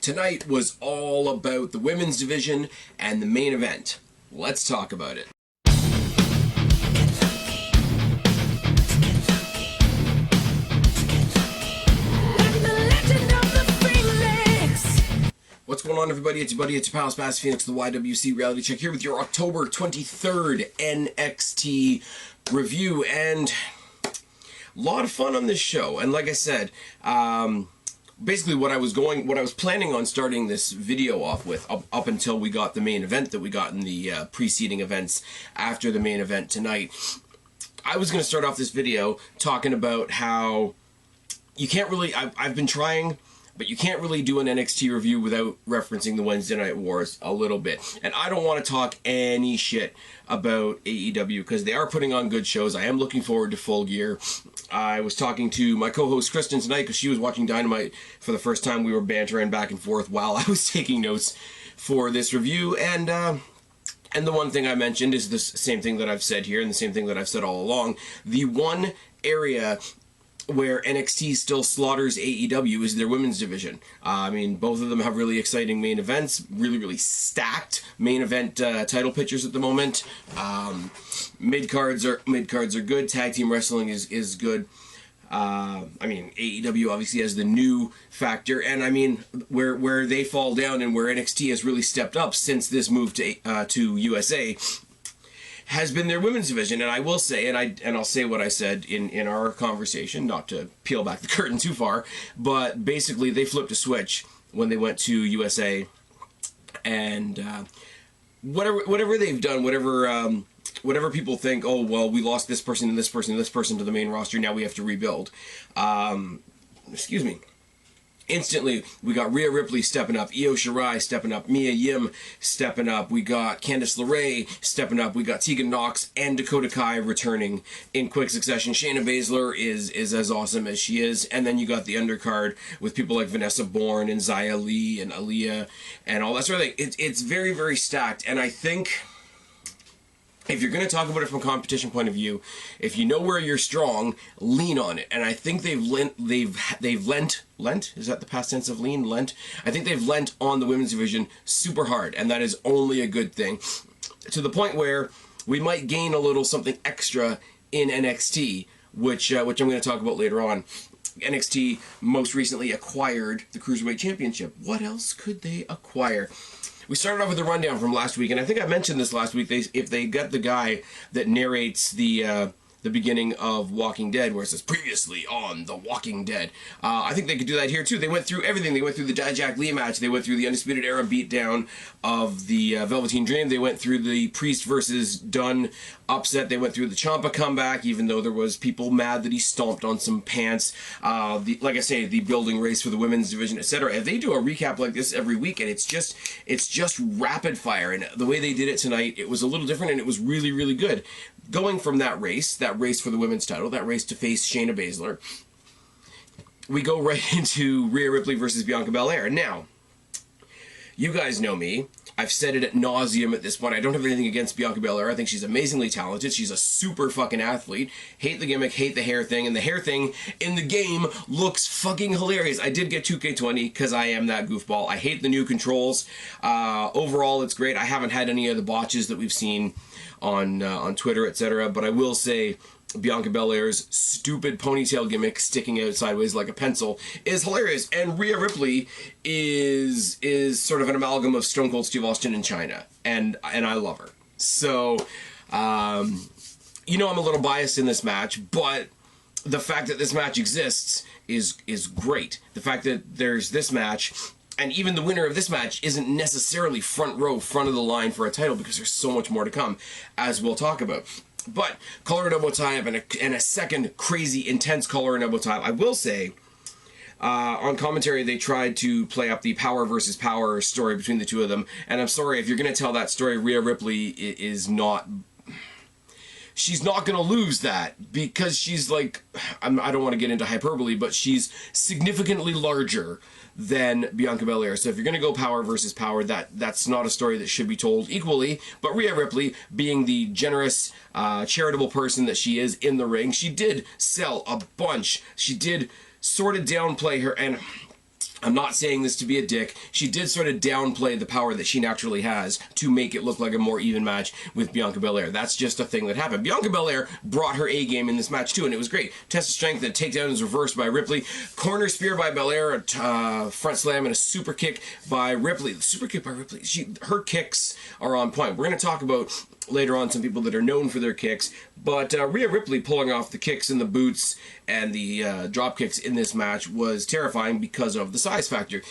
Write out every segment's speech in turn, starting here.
Tonight was all about the women's division and the main event. Let's talk about it. What's going on, everybody? It's your buddy, it's your pal, Spass Phoenix, the YWC Reality Check here with your October 23rd NXT review, and a lot of fun on this show. And like I said, basically what I was planning on starting this video off with up until we got the main event that we got in the preceding events after the main event tonight, I was going to start off this video talking about how you can't really, I've been trying, but you can't really do an NXT review without referencing the Wednesday Night Wars a little bit. And I don't want to talk any shit about AEW because they are putting on good shows. I am looking forward to Full Gear. I was talking to my co-host Kristen tonight because she was watching Dynamite for the first time. We were bantering back and forth while I was taking notes for this review. And the one thing I mentioned is the same thing that I've said here and the same thing that I've said all along. The one area where NXT still slaughters AEW is their women's division. I mean, both of them have really exciting main events, really stacked main event title pictures at the moment. Mid cards are good. Tag team wrestling is good. I mean, AEW obviously has the new factor, and I mean, where they fall down and where NXT has really stepped up since this move to USA has been their women's division. And I will say, and I'll say what I said in our conversation, not to peel back the curtain too far, but basically they flipped a switch when they went to USA, and whatever they've done, whatever people think, oh well, we lost this person and this person and this person to the main roster, now we have to rebuild. Excuse me. Instantly, we got Rhea Ripley stepping up, Io Shirai stepping up, Mia Yim stepping up, we got Candice LeRae stepping up, we got Tegan Nox and Dakota Kai returning in quick succession. Shayna Baszler is as awesome as she is, and then you got the undercard with people like Vanessa Bourne and Xia Li and Aaliyah and all that sort of thing. It's very stacked, and I think if you're going to talk about it from a competition point of view, if you know where you're strong, lean on it. And I think they've lent, is that the past tense of lean? Lent? I think they've lent on the women's division super hard, and that is only a good thing. To the point where we might gain a little something extra in NXT, which I'm going to talk about later on. NXT most recently acquired the Cruiserweight Championship. What else could they acquire? We started off with a rundown from last week, and I think I mentioned this last week. If they get the guy that narrates the beginning of Walking Dead, where it says previously on The Walking Dead, I think they could do that here too. They went through everything. They went through the Dijak Lee match. They went through the Undisputed Era beatdown of the Velveteen Dream. They went through the Priest versus Dunn upset. They went through the Ciampa comeback, even though there was people mad that he stomped on some pants. Like I say, the building race for the women's division, etc. If they do a recap like this every week, and it's just rapid fire, and the way they did it tonight, it was a little different, and it was really good. Going from that race for the women's title, that race to face Shayna Baszler, we go right into Rhea Ripley versus Bianca Belair. Now, you guys know me. I've said it ad nauseum at this point. I don't have anything against Bianca Belair. I think she's amazingly talented. She's a super fucking athlete. Hate the gimmick, hate the hair thing, and the hair thing in the game looks fucking hilarious. I did get 2K20 because I am that goofball. I hate the new controls. Overall, it's great. I haven't had any of the botches that we've seen on Twitter, etc. But I will say Bianca Belair's stupid ponytail gimmick sticking out sideways like a pencil is hilarious, and Rhea Ripley is sort of an amalgam of Stone Cold Steve Austin and China, and I love her. So you know, I'm a little biased in this match, but the fact that this match exists is great. The fact that there's this match, and even the winner of this match isn't necessarily front row, front of the line for a title, because there's so much more to come, as we'll talk about. But collar and elbow tie-up and a second crazy intense collar and elbow tie-up. I will say, on commentary, they tried to play up the power versus power story between the two of them. And I'm sorry, if you're going to tell that story, Rhea Ripley is not... She's not going to lose that, because she's like... I don't want to get into hyperbole, but she's significantly larger than Bianca Belair. So if you're going to go power versus power, that's not a story that should be told equally. But Rhea Ripley, being the generous, charitable person that she is in the ring, she did sell a bunch. She did sort of downplay her, and I'm not saying this to be a dick. She did sort of downplay the power that she naturally has to make it look like a more even match with Bianca Belair. That's just a thing that happened. Bianca Belair brought her A game in this match too, and it was great. Test of strength, and takedown is reversed by Ripley. Corner spear by Belair, a front slam, and a super kick by Ripley. The super kick by Ripley, her kicks are on point. We're going to talk about later on some people that are known for their kicks, but Rhea Ripley pulling off the kicks and the boots and the drop kicks in this match was terrifying because of the size factor.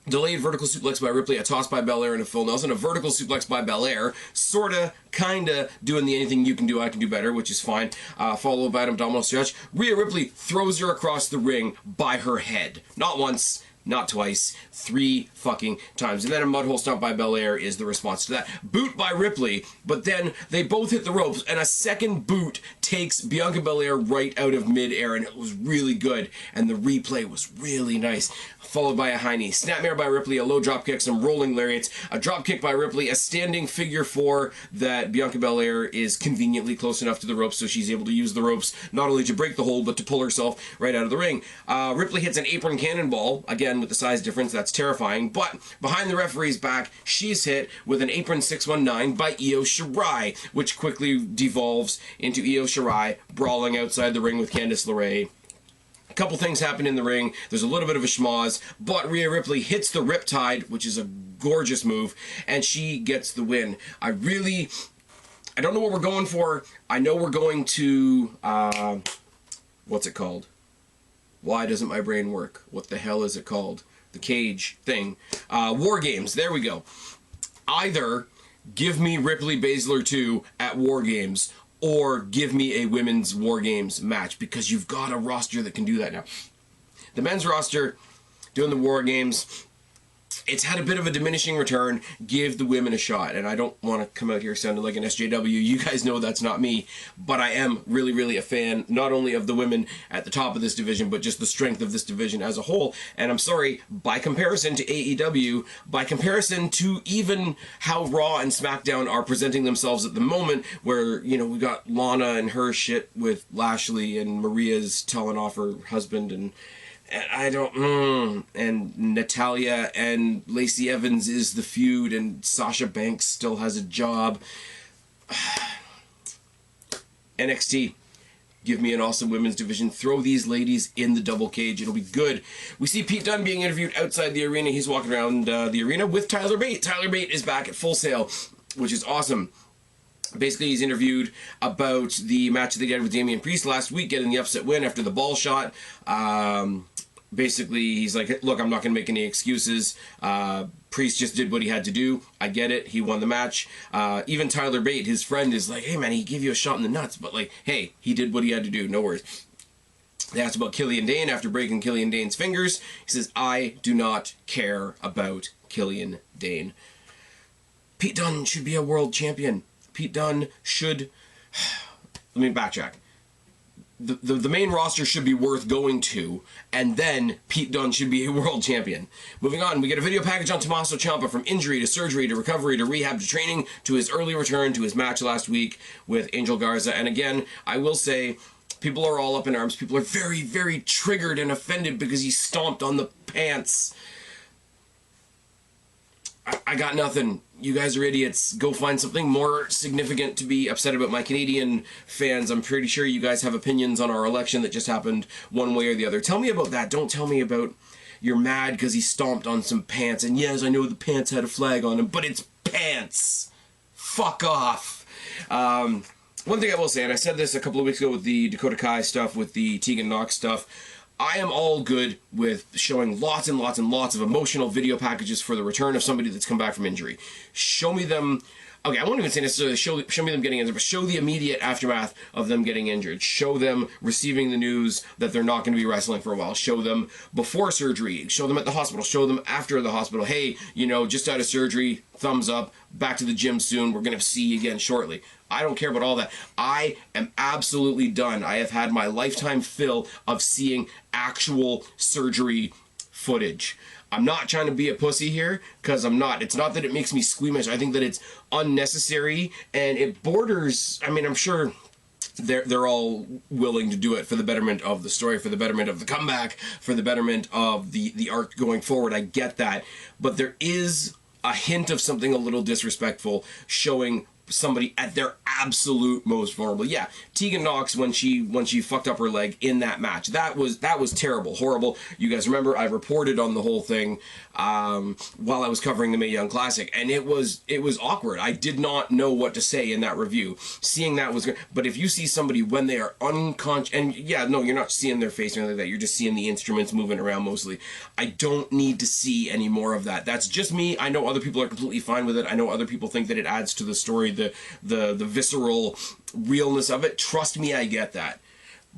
Delayed vertical suplex by Ripley, a toss by Belair, and a full Nelson. A vertical suplex by Belair, sorta, kinda doing the anything you can do, I can do better, which is fine. Followed by an abdominal stretch. Rhea Ripley throws her across the ring by her head. Not once, not twice, 3 fucking times. And then a mudhole stomp by Belair is the response to that. Boot by Ripley, but then they both hit the ropes, and a second boot takes Bianca Belair right out of midair, and it was really good. And the replay was really nice. Followed by a high knee. Snapmare by Ripley, a low drop kick, some rolling lariats, a drop kick by Ripley, a standing figure 4 that Bianca Belair is conveniently close enough to the ropes so she's able to use the ropes not only to break the hold but to pull herself right out of the ring. Ripley hits an apron cannonball, again with the size difference, that's terrifying, but behind the referee's back, she's hit with an apron 619 by Io Shirai, which quickly devolves into Io Shirai brawling outside the ring with Candice LeRae. A couple things happen in the ring. There's a little bit of a schmoz, but Rhea Ripley hits the Riptide, which is a gorgeous move, and she gets the win. I don't know what we're going for. I know we're going to, what's it called? Why doesn't my brain work? What the hell is it called? The cage thing. War Games, there we go. Either give me Ripley Baszler 2 at War Games, or give me a women's War Games match, because you've got a roster that can do that now. The men's roster doing the War Games, it's had a bit of a diminishing return. Give the women a shot. And I don't want to come out here sounding like an SJW. You guys know that's not me. But I am really, really a fan, not only of the women at the top of this division, but just the strength of this division as a whole. And I'm sorry, by comparison to AEW, by comparison to even how Raw and SmackDown are presenting themselves at the moment, where, you know, we got Lana and her shit with Lashley, and Maria's telling off her husband, and and Natalya and Lacey Evans is the feud, and Sasha Banks still has a job. NXT, give me an awesome women's division. Throw these ladies in the double cage. It'll be good. We see Pete Dunne being interviewed outside the arena. He's walking around the arena with Tyler Bate. Tyler Bate is back at Full Sail, which is awesome. Basically, he's interviewed about the match that they had with Damian Priest last week, getting the upset win after the ball shot. Basically, he's like, look, I'm not going to make any excuses. Priest just did what he had to do. I get it. He won the match. Even Tyler Bate, his friend, is like, hey, man, he gave you a shot in the nuts. But, like, hey, he did what he had to do. No worries. They asked about Killian Dane after breaking Killian Dane's fingers. He says, I do not care about Killian Dane. Pete Dunne should be a world champion. Pete Dunne should... Let me backtrack. The main roster should be worth going to, and then Pete Dunne should be a world champion. Moving on, we get a video package on Tommaso Ciampa, from injury to surgery to recovery to rehab to training to his early return to his match last week with Angel Garza. And again, I will say, people are all up in arms. People are very, very triggered and offended because he stomped on the pants. I got nothing. You guys are idiots. Go find something more significant to be upset about. My Canadian fans, I'm pretty sure you guys have opinions on our election that just happened one way or the other. Tell me about that. Don't tell me about you're mad because he stomped on some pants. And yes, I know the pants had a flag on them, but it's pants. Fuck off. One thing I will say, and I said this a couple of weeks ago with the Dakota Kai stuff, with the Tegan Knox stuff, I am all good with showing lots and lots and lots of emotional video packages for the return of somebody that's come back from injury. Show me them... Okay, I won't even say necessarily show me them getting injured, but show the immediate aftermath of them getting injured. Show them receiving the news that they're not going to be wrestling for a while. Show them before surgery. Show them at the hospital. Show them after the hospital. Hey, you know, just out of surgery, thumbs up, back to the gym soon. We're going to see you again shortly. I don't care about all that. I am absolutely done. I have had my lifetime fill of seeing actual surgery footage. I'm not trying to be a pussy here, because I'm not. It's not that it makes me squeamish. I think that it's unnecessary, and it borders... I mean, I'm sure they're all willing to do it for the betterment of the story, for the betterment of the comeback, for the betterment of the arc going forward. I get that, but there is a hint of something a little disrespectful showing somebody at their absolute most vulnerable. Yeah, Tegan Nox, when she fucked up her leg in that match, that was terrible, horrible. You guys remember I reported on the whole thing while I was covering the Mae Young Classic, and it was awkward. I did not know what to say in that review. Seeing that was good, but if you see somebody when they are unconscious, and yeah, no, you're not seeing their face or anything like that, you're just seeing the instruments moving around mostly. I don't need to see any more of that. That's just me. I know other people are completely fine with it. I know other people think that it adds to the story, the visceral realness of it. Trust me, I get that.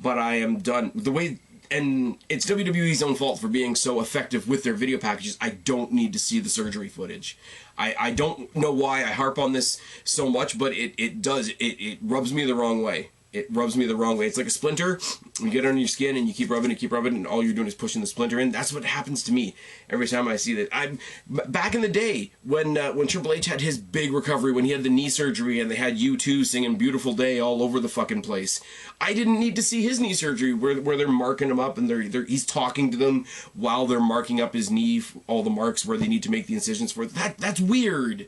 But I am done. The way, and it's WWE's own fault for being so effective with their video packages. I don't need to see the surgery footage. I don't know why I harp on this so much, but it rubs me the wrong way. It rubs me the wrong way. It's like a splinter. You get it on your skin and you keep rubbing it, and all you're doing is pushing the splinter in. That's what happens to me every time I see that. Back in the day when Triple H had his big recovery, when he had the knee surgery and they had U2 singing "Beautiful Day" all over the fucking place. I didn't need to see his knee surgery where they're marking him up and he's talking to them while they're marking up his knee, all the marks where they need to make the incisions for it. That's weird.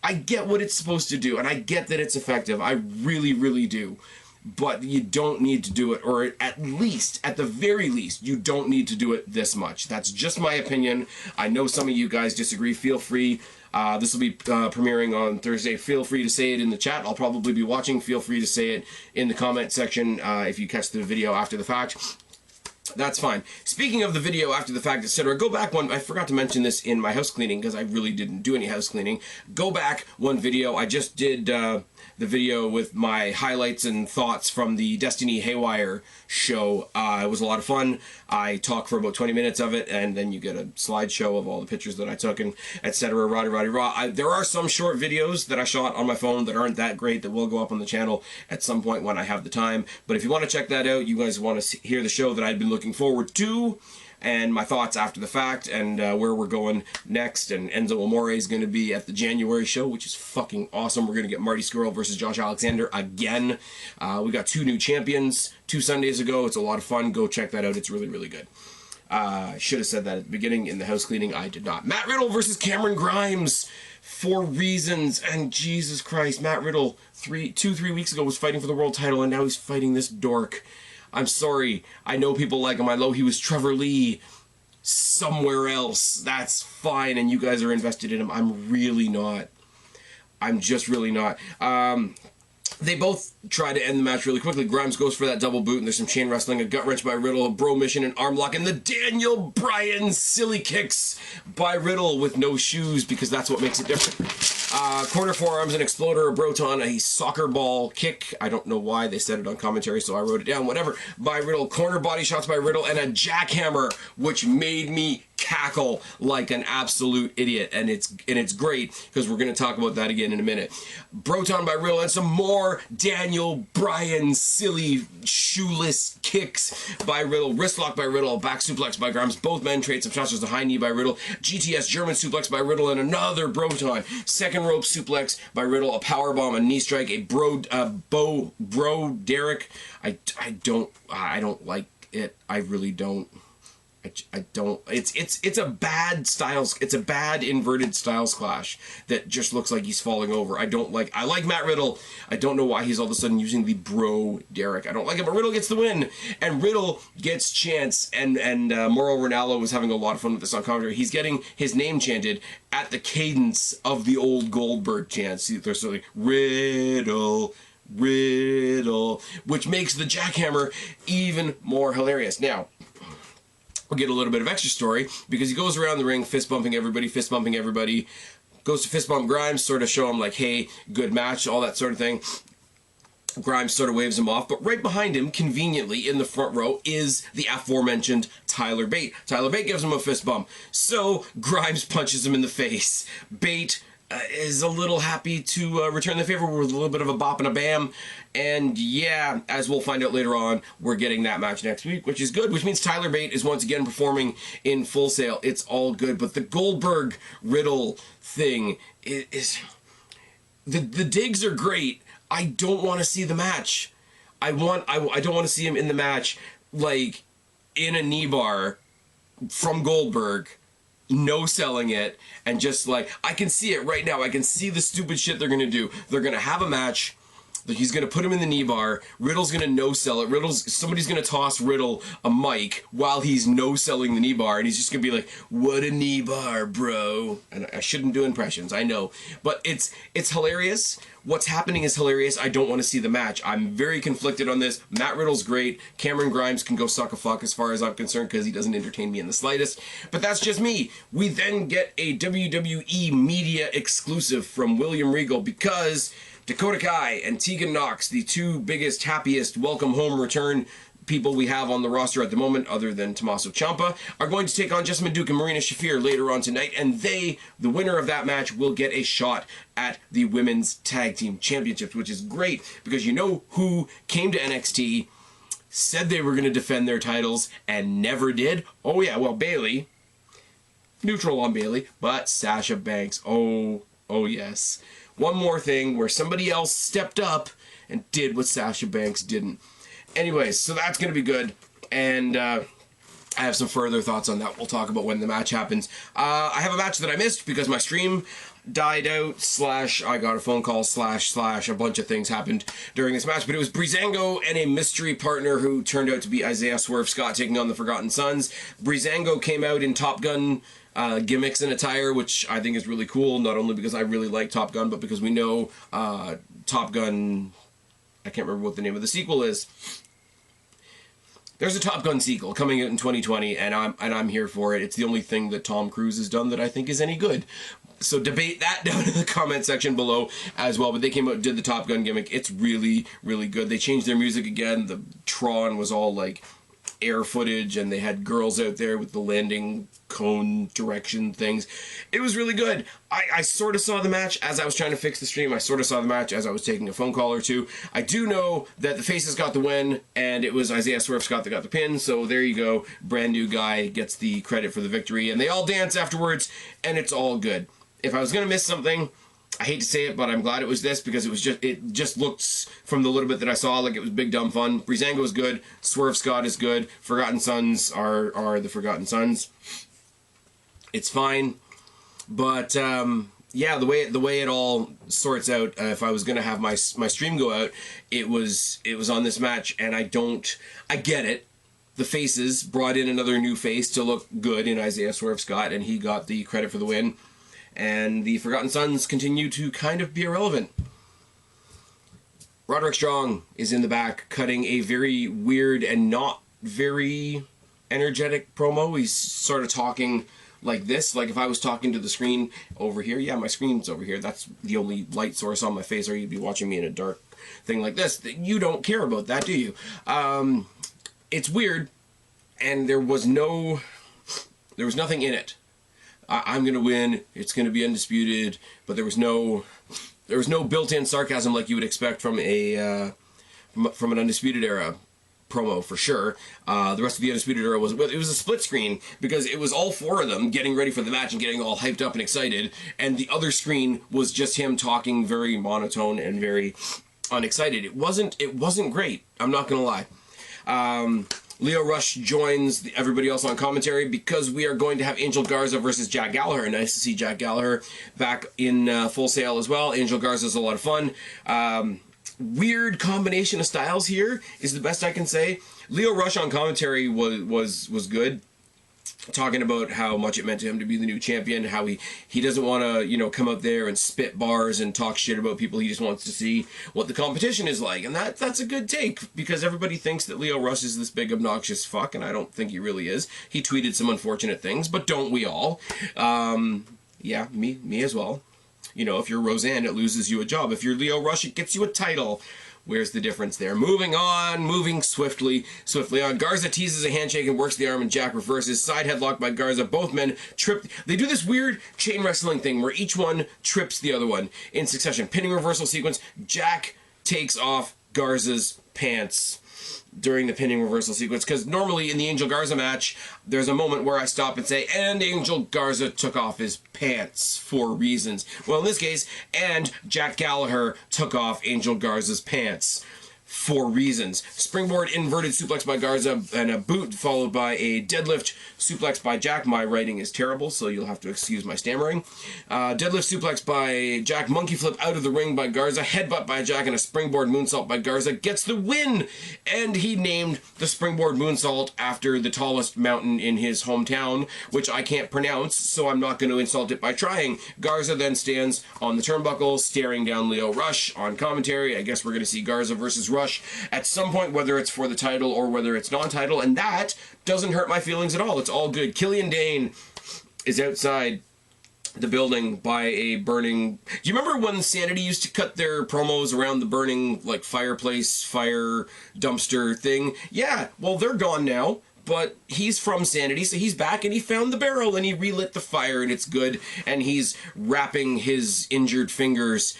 I get what it's supposed to do, and I get that it's effective. I really, really do. But you don't need to do it, or at the very least, you don't need to do it this much. That's just my opinion. I know some of you guys disagree. Feel free. This will be premiering on Thursday. Feel free to say it in the chat. I'll probably be watching. Feel free to say it in the comment section if you catch the video after the fact. That's fine. Speaking of the video after the fact, etc., go back one. I forgot to mention this in my house cleaning because I really didn't do any house cleaning. Go back one video. I just did the video with my highlights and thoughts from the Destiny Haywire show. It was a lot of fun. I talk for about 20 minutes of it, and then you get a slideshow of all the pictures that I took, and etc. Rah. There are some short videos that I shot on my phone that aren't that great that will go up on the channel at some point when I have the time. But if you want to check that out, you guys want to hear the show that I'd been looking forward to, and my thoughts after the fact, and where we're going next. And Enzo Amore is going to be at the January show, which is fucking awesome. We're going to get Marty Scurll versus Josh Alexander again. We got 2 new champions 2 Sundays ago. It's a lot of fun. Go check that out. It's really, really good. Should have said that at the beginning in the house cleaning. I did not. Matt Riddle versus Cameron Grimes for reasons. And Jesus Christ, Matt Riddle 3 weeks ago was fighting for the world title, and now he's fighting this dork. I'm sorry. I know people like him. I know he was Trevor Lee somewhere else. That's fine, and you guys are invested in him. I'm really not. I'm just really not. They both try to end the match really quickly. Grimes goes for that double boot, and there's some chain wrestling, a gut wrench by Riddle, a bro mission, an arm lock, and the Daniel Bryan silly kicks by Riddle with no shoes, because that's what makes it different. Corner forearms, an exploder, a broton, a soccer ball kick. I don't know why they said it on commentary, so I wrote it down. Whatever. By Riddle, corner body shots by Riddle, and a jackhammer, which made me cackle like an absolute idiot. And it's great, because we're going to talk about that again in a minute. Broton by Riddle, and some more Daniel Bryan silly shoeless kicks by Riddle. Wrist lock by Riddle, back suplex by Grimes. Both men trade some shots. There's a high knee by Riddle. GTS German suplex by Riddle, and another Broton. Second rope suplex by Riddle, a power bomb, a knee strike, a bro Derek. I don't like it. I really don't. I don't. It's a bad styles. It's a bad inverted styles clash that just looks like he's falling over. I don't like. I like Matt Riddle. I don't know why he's all of a sudden using the bro Derek. I don't like it, but Riddle gets the win, and Riddle gets chants. And Mauro Ranallo was having a lot of fun with this on commentary. He's getting his name chanted at the cadence of the old Goldberg chants. They're sort of like Riddle, which makes the jackhammer even more hilarious. Now, we'll get a little bit of extra story, because he goes around the ring fist bumping everybody, goes to fist bump Grimes, sort of show him like, hey, good match, all that sort of thing. Grimes sort of waves him off, but right behind him, conveniently, in the front row, is the aforementioned Tyler Bate. Tyler Bate gives him a fist bump, so Grimes punches him in the face. Bate is a little happy to return the favor with a little bit of a bop and a bam. And yeah, as we'll find out later on, we're getting that match next week, which is good, which means Tyler Bate is once again performing in Full Sail. It's all good. But the Goldberg Riddle thing is the digs are great. I don't want to see the match. I don't want to see him in the match, like, in a knee bar from Goldberg, no selling it, and just like, I can see it right now. I can see the stupid shit they're gonna do. They're gonna have a match. He's gonna put him in the knee bar. Riddle's gonna no sell it. Somebody's gonna toss Riddle a mic while he's no selling the knee bar, and he's just gonna be like, "What a knee bar, bro!" And I shouldn't do impressions, I know, but it's hilarious. What's happening is hilarious. I don't want to see the match. I'm very conflicted on this. Matt Riddle's great. Cameron Grimes can go suck a fuck as far as I'm concerned because he doesn't entertain me in the slightest. But that's just me. We then get a WWE media exclusive from William Regal because Dakota Kai and Tegan Nox, the two biggest, happiest welcome home return people we have on the roster at the moment, other than Tommaso Ciampa, are going to take on Jessamine Duke and Marina Shafir later on tonight, and the winner of that match, will get a shot at the Women's Tag Team Championships, which is great, because you know who came to NXT, said they were going to defend their titles, and never did? Oh yeah, well, Bayley. Neutral on Bayley, but Sasha Banks. Oh yes. One more thing where somebody else stepped up and did what Sasha Banks didn't. Anyways, so that's going to be good, and I have some further thoughts on that. We'll talk about when the match happens. I have a match that I missed because my stream died out, / I got a phone call, / a bunch of things happened during this match, but it was Breezango and a mystery partner who turned out to be Isaiah Swerve Scott taking on the Forgotten Sons. Breezango came out in Top Gun gimmicks and attire, which I think is really cool, not only because I really like Top Gun, but because we know Top Gun... I can't remember what the name of the sequel is. There's a Top Gun sequel coming out in 2020, and I'm here for it. It's the only thing that Tom Cruise has done that I think is any good. So debate that down in the comment section below as well. But they came out and did the Top Gun gimmick. It's really, really good. They changed their music again. The Tron was all like air footage, and they had girls out there with the landing cone direction things. It was really good. I sort of saw the match as I was trying to fix the stream. I sort of saw the match as I was taking a phone call or two. I do know that the Faces got the win, and it was Isaiah Swerve Scott that got the pin, so there you go. Brand new guy gets the credit for the victory, and they all dance afterwards, and it's all good. If I was going to miss something, I hate to say it, but I'm glad it was this, because it just looks, from the little bit that I saw, like it was big dumb fun. Breezango is good. Swerve Scott is good. Forgotten Sons are the Forgotten Sons. It's fine, but yeah, the way it all sorts out. If I was gonna have my stream go out, it was on this match, and I get it. The Faces brought in another new face to look good in Isaiah Swerve Scott, and he got the credit for the win. And the Forgotten Sons continue to kind of be irrelevant. Roderick Strong is in the back cutting a very weird and not very energetic promo. He's sort of talking like this, like if I was talking to the screen over here. Yeah, my screen's over here. That's the only light source on my face, or you'd be watching me in a dark thing like this. You don't care about that, do you? It's weird, and there was nothing in it. I'm gonna win. It's gonna be undisputed. But there was no built-in sarcasm like you would expect from an Undisputed Era promo, for sure. The rest of the Undisputed Era was a split screen, because it was all four of them getting ready for the match and getting all hyped up and excited, and the other screen was just him talking very monotone and very unexcited. It wasn't great. I'm not gonna lie. Leo Rush joins everybody else on commentary because we are going to have Angel Garza versus Jack Gallagher. Nice to see Jack Gallagher back in Full Sail as well. Angel Garza is a lot of fun. Weird combination of styles here is the best I can say. Leo Rush on commentary was good, talking about how much it meant to him to be the new champion, how he doesn't want to, come out there and spit bars and talk shit about people. He just wants to see what the competition is like, and that's a good take, because everybody thinks that Leo Rush is this big obnoxious fuck, and I don't think he really is. He tweeted some unfortunate things, but don't we all? Yeah, me as well. If you're Roseanne, it loses you a job. If you're Leo Rush, it gets you a title. Where's the difference there? Moving swiftly on. Garza teases a handshake and works the arm, and Jack reverses. Side headlock by Garza. Both men trip. They do this weird chain wrestling thing where each one trips the other one in succession. Pinning reversal sequence. Jack takes off Garza's pants during the pinning reversal sequence, because normally in the Angel Garza match, there's a moment where I stop and say, and Angel Garza took off his pants for reasons. Well, in this case, and Jack Gallagher took off Angel Garza's pants for reasons. Springboard inverted suplex by Garza and a boot, followed by a deadlift suplex by Jack. My writing is terrible, so you'll have to excuse my stammering. Deadlift suplex by Jack, monkey flip out of the ring by Garza, headbutt by Jack, and a springboard moonsault by Garza gets the win! And he named the springboard moonsault after the tallest mountain in his hometown, which I can't pronounce, so I'm not going to insult it by trying. Garza then stands on the turnbuckle, staring down Lio Rush on commentary. I guess we're going to see Garza versus Rush at some point, whether it's for the title or whether it's non-title, and that doesn't hurt my feelings at all. It's all good. Killian Dane is outside the building by a burning... Do you remember when Sanity used to cut their promos around the burning, like, fireplace, fire, dumpster thing? Yeah, well, they're gone now. But he's from Sanity, so he's back, and he found the barrel, and he relit the fire, and it's good, and he's wrapping his injured fingers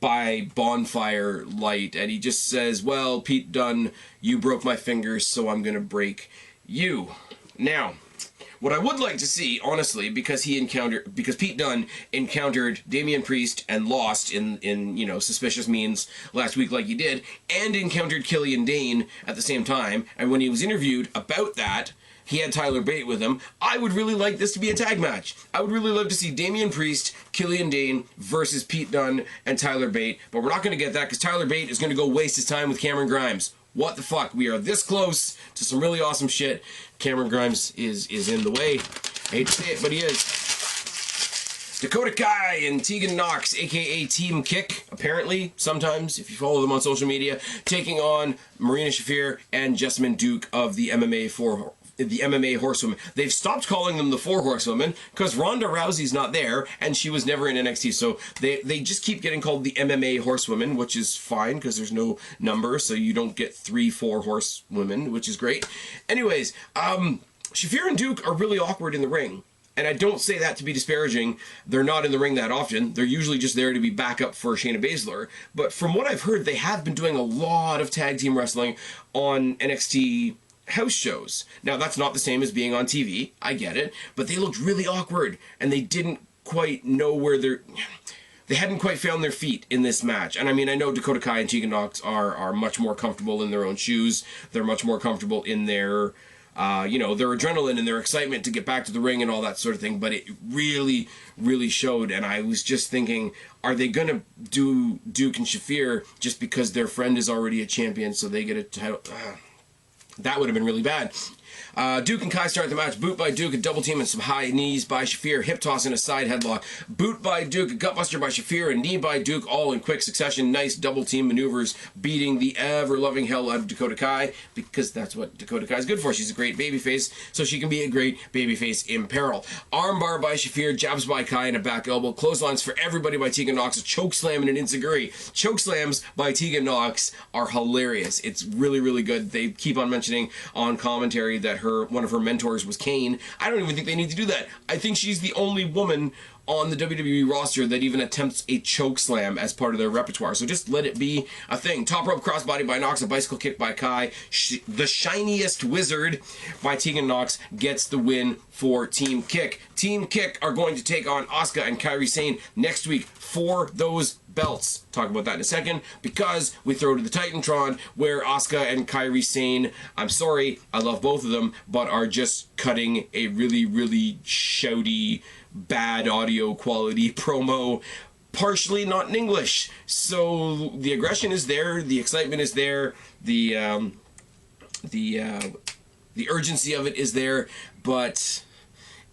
by bonfire light, and he just says, well, Pete Dunne, you broke my fingers, so I'm gonna break you. Now, what I would like to see, honestly, because Pete Dunne encountered Damian Priest and lost in you know, suspicious means last week like he did, and encountered Killian Dane at the same time, and when he was interviewed about that, he had Tyler Bate with him. I would really like this to be a tag match. I would really love to see Damian Priest, Killian Dane versus Pete Dunne and Tyler Bate, but we're not going to get that because Tyler Bate is going to go waste his time with Cameron Grimes. What the fuck? We are this close to some really awesome shit. Cameron Grimes is in the way. I hate to say it, but he is. Dakota Kai and Tegan Knox, aka Team Kick, apparently, sometimes, if you follow them on social media, taking on Marina Shafir and Jessamine Duke of the MMA Horsewomen. They've stopped calling them the Four Horsewomen because Ronda Rousey's not there and she was never in NXT, so they just keep getting called the MMA Horsewomen, which is fine because there's no number, so you don't get 3-4 horsewomen, which is great. Anyways, Shafir and Duke are really awkward in the ring. And I don't say that to be disparaging. They're not in the ring that often. They're usually just there to be backup for Shayna Baszler. But from what I've heard, they have been doing a lot of tag team wrestling on NXT house shows. Now, that's not the same as being on TV. I get it. But they looked really awkward. And they didn't quite know where they hadn't quite found their feet in this match. And I mean, I know Dakota Kai and Tegan Knox are much more comfortable in their own shoes. They're much more comfortable in their... you know, their adrenaline and their excitement to get back to the ring and all that sort of thing, but it really, really showed, and I was just thinking, are they going to do Duke and Shafir just because their friend is already a champion, so they get a title? That would have been really bad. Duke and Kai start the match. Boot by Duke, a double team and some high knees by Shafir. Hip toss and a side headlock. Boot by Duke, a gutbuster by Shafir, and knee by Duke, all in quick succession. Nice double team maneuvers, beating the ever-loving hell out of Dakota Kai, because that's what Dakota Kai is good for. She's a great babyface, so she can be a great babyface in peril. Armbar by Shafir, jabs by Kai, and a back elbow. Clotheslines for everybody by Tegan Knox, a choke slam and an enziguri. Choke slams by Tegan Knox are hilarious. It's really, really good. They keep on mentioning on commentary that one of her mentors was Kane. I don't even think they need to do that. I think she's the only woman on the WWE roster that even attempts a choke slam as part of their repertoire. So just let it be a thing. Top rope crossbody by Knox, a bicycle kick by Kai. The shiniest wizard by Tegan Knox gets the win for Team Kick. Team Kick are going to take on Asuka and Kairi Sane next week for those belts. Talk about that in a second, because we throw to the Titantron where Asuka and Kairi Sane, I'm sorry, I love both of them, but are just cutting a really, really shouty, bad audio quality promo, partially not in English. So the aggression is there, the excitement is there, the urgency of it is there, but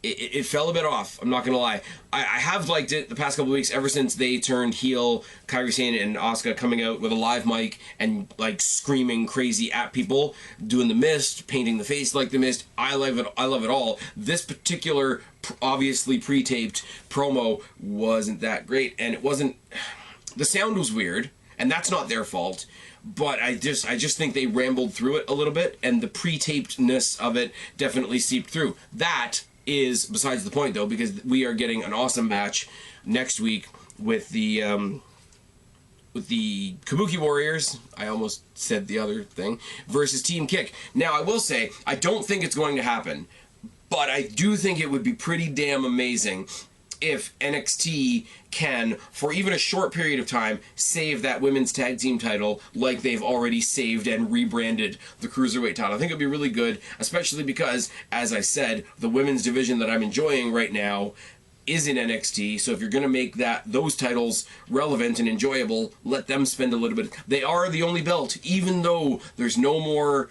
it fell a bit off. I'm not gonna lie. I have liked it the past couple of weeks, ever since they turned heel. Kairi Sane and Asuka coming out with a live mic and like screaming crazy at people, doing the mist, painting the face like the mist. I love it. I love it all. This particular, obviously pre-taped promo wasn't that great, and it wasn't. The sound was weird, and that's not their fault. But I just think they rambled through it a little bit, and the pre-tapedness of it definitely seeped through. That is besides the point, though, because we are getting an awesome match next week with the Kabuki Warriors, I almost said the other thing, versus Team Kick. Now, I will say, I don't think it's going to happen, but I do think it would be pretty damn amazing if NXT can, for even a short period of time, save that women's tag team title like they've already saved and rebranded the Cruiserweight title. I think it'd be really good, especially because, as I said, the women's division that I'm enjoying right now is in NXT, so if you're going to make those titles relevant and enjoyable, let them spend a little bit. They are the only belt, even though there's no more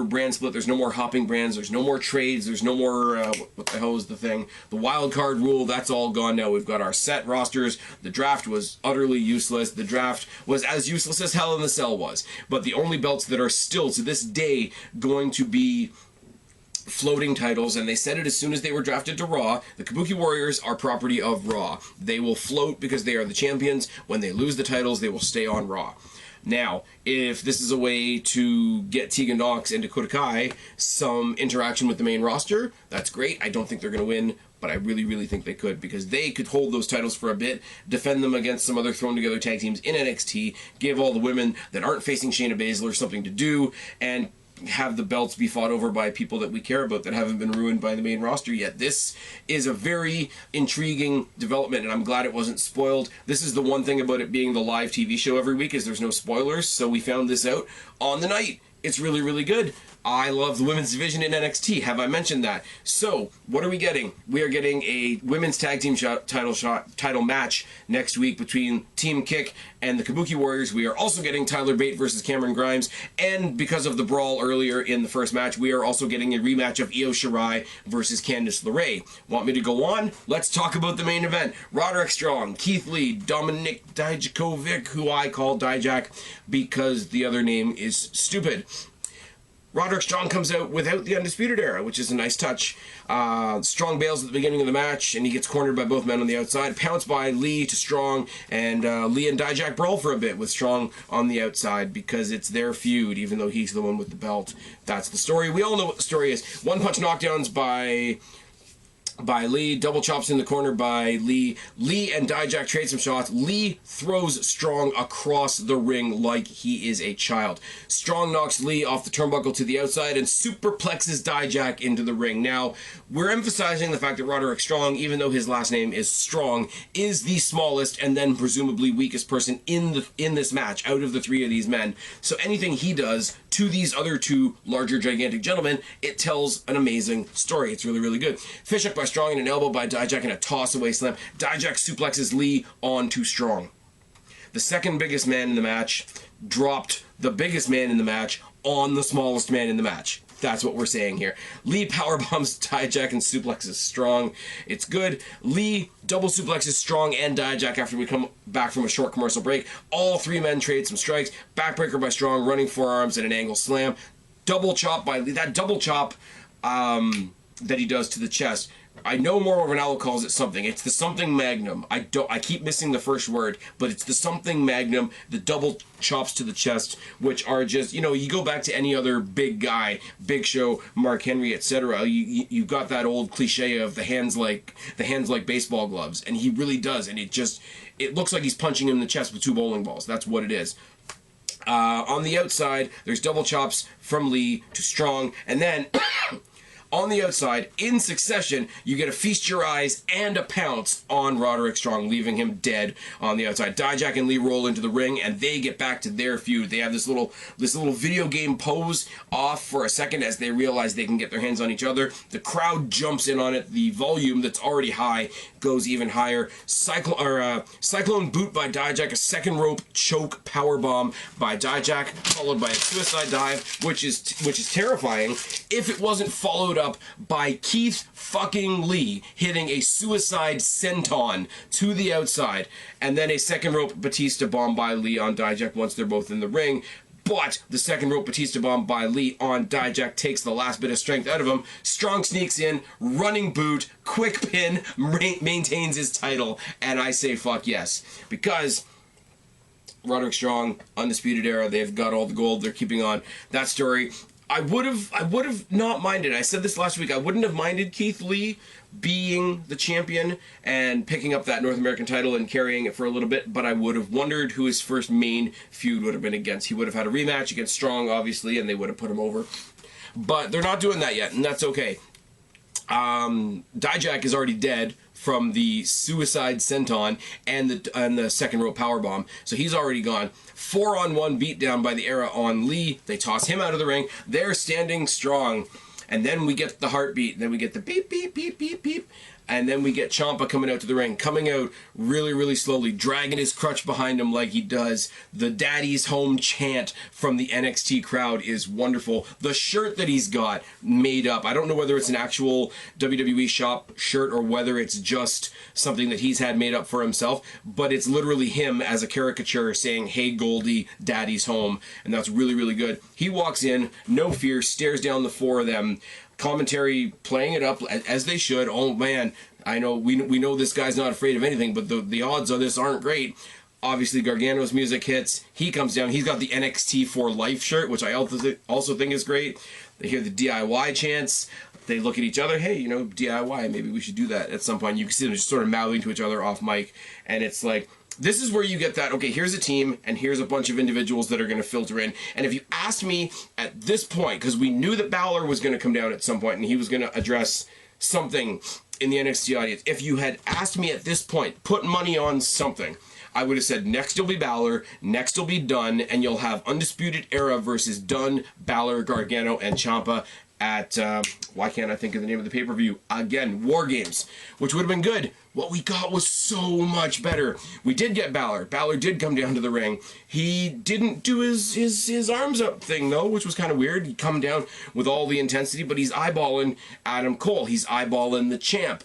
brand split, there's no more hopping brands, there's no more trades, there's no more, what the hell is the thing? The wild card rule, that's all gone now. We've got our set rosters. The draft was utterly useless. The draft was as useless as Hell in the Cell was. But the only belts that are still, to this day, going to be floating titles, and they said it as soon as they were drafted to Raw, the Kabuki Warriors are property of Raw. They will float because they are the champions. When they lose the titles, they will stay on Raw. Now, if this is a way to get Tegan Nox and Dakota Kai some interaction with the main roster, that's great. I don't think they're going to win, but I really, really think they could, because they could hold those titles for a bit, defend them against some other thrown-together tag teams in NXT, give all the women that aren't facing Shayna Baszler something to do, and have the belts be fought over by people that we care about that haven't been ruined by the main roster yet. This is a very intriguing development, and I'm glad it wasn't spoiled. This is the one thing about it being the live TV show every week, is there's no spoilers, so we found this out on the night. It's really, really good. I love the women's division in NXT. Have I mentioned that? So, what are we getting? We are getting a women's tag team title match next week between Team Kick and the Kabuki Warriors. We are also getting Tyler Bate versus Cameron Grimes, and because of the brawl earlier in the first match, we are also getting a rematch of Io Shirai versus Candice LeRae. Want me to go on? Let's talk about the main event. Roderick Strong, Keith Lee, Dominik Dijakovic, who I call Dijak because the other name is stupid. Roderick Strong comes out without the Undisputed Era, which is a nice touch. Strong bails at the beginning of the match, and he gets cornered by both men on the outside. Pounced by Lee to Strong, and Lee and Dijak brawl for a bit with Strong on the outside because it's their feud, even though he's the one with the belt. That's the story. We all know what the story is. One-punch knockdowns by Lee, double chops in the corner by Lee. Lee and Dijak trade some shots. Lee throws Strong across the ring like he is a child. Strong knocks Lee off the turnbuckle to the outside and superplexes Dijak into the ring. Now, we're emphasizing the fact that Roderick Strong, even though his last name is Strong, is the smallest and then presumably weakest person in this match out of the three of these men. So anything he does to these other two larger, gigantic gentlemen, it tells an amazing story. It's really, really good. Fish up by Strong and an elbow by Dijak and a toss-away slam. Dijak suplexes Lee onto Strong. The second biggest man in the match dropped the biggest man in the match on the smallest man in the match. That's what we're saying here. Lee powerbombs Dijak and suplexes Strong. It's good. Lee double suplexes Strong and Dijak after we come back from a short commercial break. All three men trade some strikes. Backbreaker by Strong, running forearms and an angle slam. Double chop by Lee. That double chop that he does to the chest, I know Mauro Ranallo calls it something. It's the something magnum. I keep missing the first word, but it's the something magnum, the double chops to the chest, which are just, you go back to any other big guy, Big Show, Mark Henry, etc. You got that old cliche of the hands like baseball gloves, and he really does, and it looks like he's punching him in the chest with two bowling balls. That's what it is. On the outside, there's double chops from Lee to Strong, and then on the outside, in succession, you get a feast your eyes and a pounce on Roderick Strong, leaving him dead on the outside. Dijak and Lee roll into the ring, and they get back to their feud. They have this little video game pose off for a second as they realize they can get their hands on each other. The crowd jumps in on it. The volume that's already high goes even higher. Cyclone boot by Dijak, a second rope choke powerbomb by Dijak, followed by a suicide dive, which is terrifying if it wasn't followed up by Keith fucking Lee hitting a suicide senton to the outside, and then a second rope Batista bomb by Lee on Dijak once they're both in the ring. But the second rope Batista bomb by Lee on Dijak takes the last bit of strength out of him. Strong sneaks in, running boot, quick pin, maintains his title, and I say fuck yes. Because Roderick Strong, Undisputed Era, they've got all the gold, they're keeping on. That story, I would have not minded. I said this last week. I wouldn't have minded Keith Lee being the champion and picking up that North American title and carrying it for a little bit, but I would have wondered who his first main feud would have been against. He would have had a rematch against Strong, obviously, and they would have put him over. But they're not doing that yet, and that's okay. Dijak is already dead from the suicide senton and the second rope powerbomb, so he's already gone. 4-on-1 beatdown by the Era on Lee. They toss him out of the ring. They're standing strong, and then we get the heartbeat. Then we get the beep beep beep beep beep. And then we get Ciampa coming out to the ring, coming out really, really slowly, dragging his crutch behind him like he does. The Daddy's Home chant from the NXT crowd is wonderful. The shirt that he's got made up, I don't know whether it's an actual WWE shop shirt or whether it's just something that he's had made up for himself, but it's literally him as a caricature saying, "Hey Goldie, Daddy's Home," and that's really, really good. He walks in, no fear, stares down the four of them. Commentary playing it up as they should. Oh man, I know we know this guy's not afraid of anything, but the odds on this aren't great. Obviously, Gargano's music hits. He comes down. He's got the NXT for Life shirt, which I also think is great. They hear the DIY chants. They look at each other. Hey, you know, DIY. Maybe we should do that at some point. You can see them just sort of mouthing to each other off mic, and it's like, this is where you get that, okay, here's a team, and here's a bunch of individuals that are going to filter in. And if you asked me at this point, because we knew that Balor was going to come down at some point, and he was going to address something in the NXT audience, if you had asked me at this point, put money on something, I would have said next will be Balor, next will be Dunn, and you'll have Undisputed Era versus Dunn, Balor, Gargano, and Ciampa at, why can't I think of the name of the pay-per-view? Again, War Games, which would have been good. What we got was so much better. We did get Balor. Balor did come down to the ring. He didn't do his arms up thing, though, which was kind of weird. He'd come down with all the intensity, but he's eyeballing Adam Cole. He's eyeballing the champ.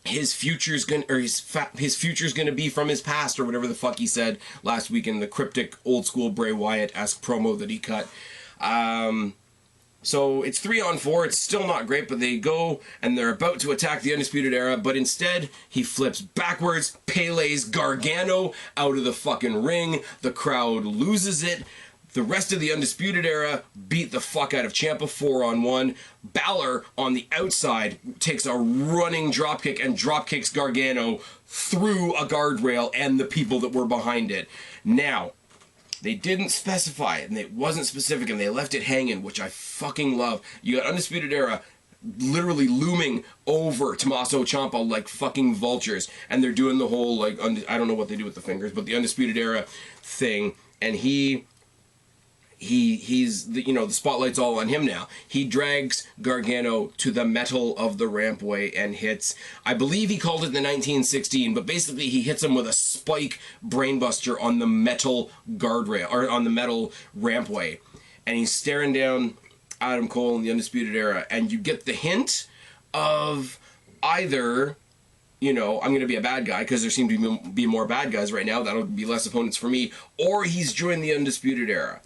His future's gonna be from his past, or whatever the fuck he said last week in the cryptic old school Bray Wyatt-esque promo that he cut. So it's 3-on-4. It's still not great, but they go and they're about to attack the Undisputed Era, but instead he flips backwards, Pele's Gargano out of the fucking ring. The crowd loses it. The rest of the Undisputed Era beat the fuck out of Ciampa 4-on-1. Balor on the outside takes a running dropkick and dropkicks Gargano through a guardrail and the people that were behind it. Now, they didn't specify it, and it wasn't specific, and they left it hanging, which I fucking love. You got Undisputed Era literally looming over Tommaso Ciampa like fucking vultures, and they're doing the whole, like, I don't know what they do with the fingers, but the Undisputed Era thing, and he's the, you know, the spotlight's all on him now. He drags Gargano to the metal of the rampway and hits, I believe he called it the 1916, but basically he hits him with a spike brainbuster on the metal guardrail, or on the metal rampway, and he's staring down Adam Cole in the Undisputed Era, and you get the hint of either, you know, I'm going to be a bad guy, because there seem to be more bad guys right now, that'll be less opponents for me, or he's joined the Undisputed Era.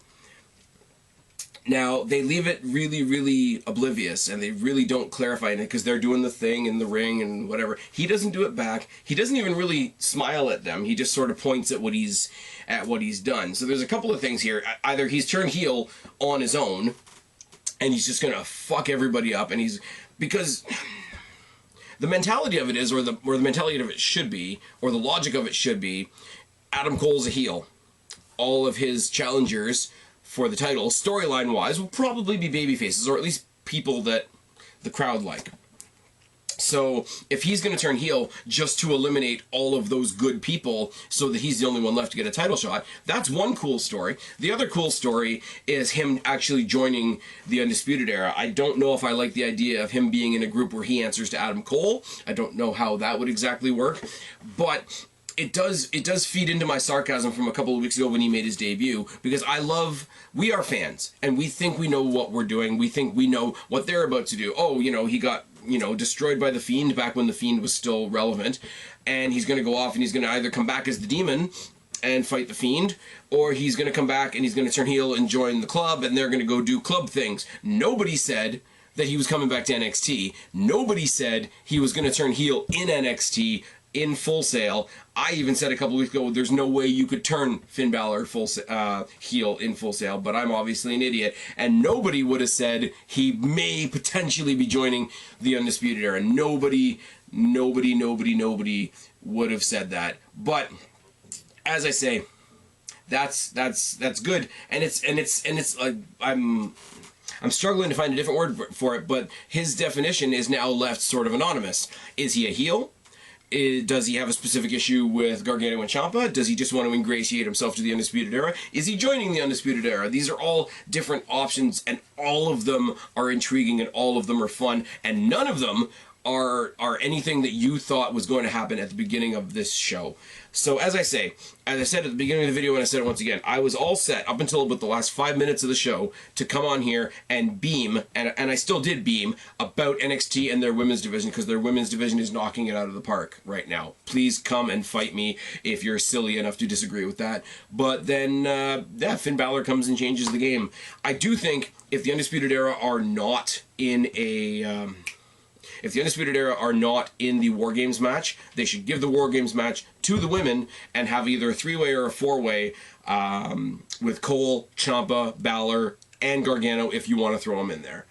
Now, they leave it really, really oblivious, and they really don't clarify it, because they're doing the thing in the ring and whatever. He doesn't do it back. He doesn't even really smile at them. He just sort of points at what he's done. So there's a couple of things here. Either he's turned heel on his own, and he's just going to fuck everybody up, and because the mentality of it is, or the mentality of it should be, or the logic of it should be, Adam Cole's a heel. All of his challengers for the title, storyline-wise, will probably be babyfaces, or at least people that the crowd like. So, if he's going to turn heel just to eliminate all of those good people so that he's the only one left to get a title shot, that's one cool story. The other cool story is him actually joining the Undisputed Era. I don't know if I like the idea of him being in a group where he answers to Adam Cole. I don't know how that would exactly work, but it does feed into my sarcasm from a couple of weeks ago when he made his debut, because we are fans, and we think we know what we're doing. We think we know what they're about to do. Oh, you know, he got, you know, destroyed by The Fiend back when The Fiend was still relevant, and he's going to go off and he's going to either come back as the Demon and fight The Fiend, or he's going to come back and he's going to turn heel and join the club, and they're going to go do club things. Nobody said that he was coming back to NXT. Nobody said he was going to turn heel in NXT in Full Sail. I even said a couple weeks ago, there's no way you could turn Finn Balor heel in Full Sail, but I'm obviously an idiot. And nobody would have said he may potentially be joining the Undisputed Era. Nobody would have said that. But as I say, that's good, and it's like I'm struggling to find a different word for it, but his definition is now left sort of anonymous. Is he a heel? Does he have a specific issue with Gargano and Ciampa? Does he just want to ingratiate himself to the Undisputed Era? Is he joining the Undisputed Era? These are all different options, and all of them are intriguing, and all of them are fun, and none of them are anything that you thought was going to happen at the beginning of this show. So as I said at the beginning of the video, and I said it once again, I was all set up until about the last 5 minutes of the show to come on here and beam, and I still did beam, about NXT and their women's division, because their women's division is knocking it out of the park right now. Please come and fight me if you're silly enough to disagree with that. But then, yeah, Finn Balor comes and changes the game. I do think if the Undisputed Era are not in a... if the Undisputed Era are not in the War Games match, they should give the War Games match to the women and have either a 3-way or a 4-way with Cole, Ciampa, Balor, and Gargano if you want to throw them in there.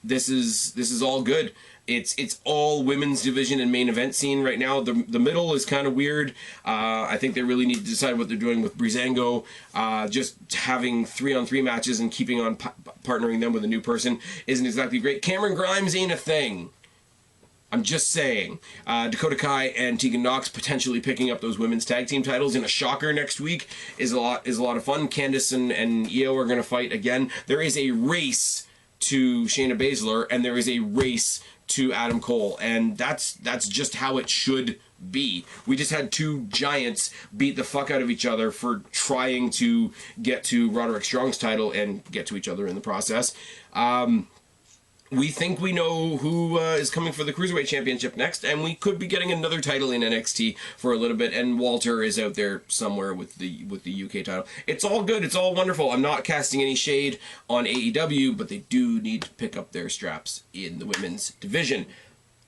This is all good. It's all women's division and main event scene right now. The middle is kind of weird. I think they really need to decide what they're doing with Breezango. Just having 3-on-3 matches and keeping on partnering them with a new person isn't exactly great. Cameron Grimes ain't a thing. I'm just saying. Dakota Kai and Tegan Nox potentially picking up those women's tag team titles in a shocker next week is a lot of fun. Candice and Io are going to fight again. There is a race to Shayna Baszler, and there is a race to Adam Cole, and that's just how it should be. We just had two giants beat the fuck out of each other for trying to get to Roderick Strong's title and get to each other in the process. We think we know who is coming for the Cruiserweight Championship next, and we could be getting another title in NXT for a little bit, and Walter is out there somewhere with the UK title. It's all good. It's all wonderful. I'm not casting any shade on AEW, but they do need to pick up their straps in the women's division.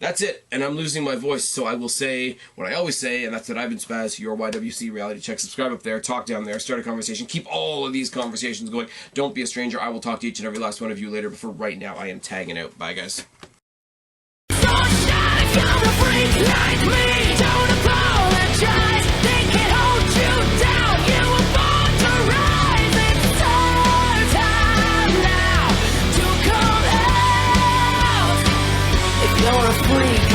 That's it, and I'm losing my voice, so I will say what I always say, and that's that I've been Spaz, your YWC Reality Check. Subscribe up there, talk down there, start a conversation, keep all of these conversations going. Don't be a stranger. I will talk to each and every last one of you later, but for right now, I am tagging out. Bye, guys. You're a freak.